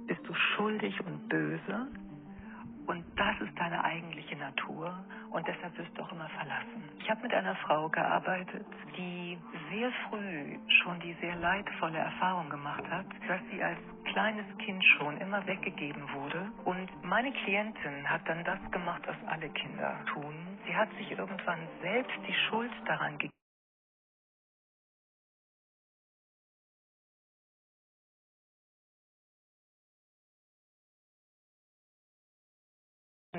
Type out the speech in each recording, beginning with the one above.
bist du schuldig und böse. Und das ist deine eigentliche Natur und deshalb wirst du auch immer verlassen. Ich habe mit einer Frau gearbeitet, die sehr früh schon die sehr leidvolle Erfahrung gemacht hat, dass sie als kleines Kind schon immer weggegeben wurde. Und meine Klientin hat dann das gemacht, was alle Kinder tun. Sie hat sich irgendwann selbst die Schuld daran gegeben.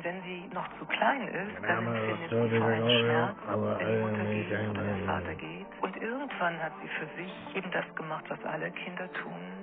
Wenn sie noch zu klein ist, dann empfindet sie vor allem Schmerz, wenn die Mutter geht oder der Vater geht. Und irgendwann hat sie für sich eben das gemacht, was alle Kinder tun.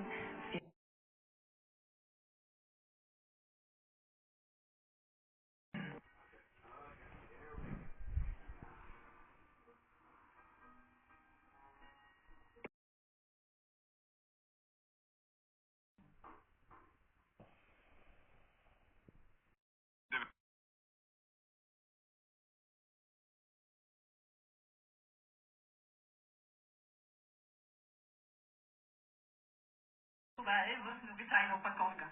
Това е в обичайна опаковка.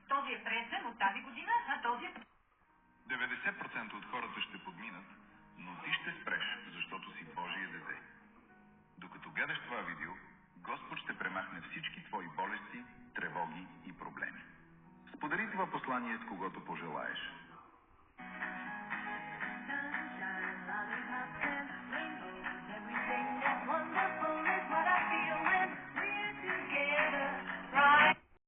Този е пресен от тази година, а този е... 90% от хората ще подминат, но ти ще спреш, защото си Божие дете. Докато гледаш това видео, Господ ще премахне всички твои болести, тревоги и проблеми. Сподели това послание с когото пожелаеш.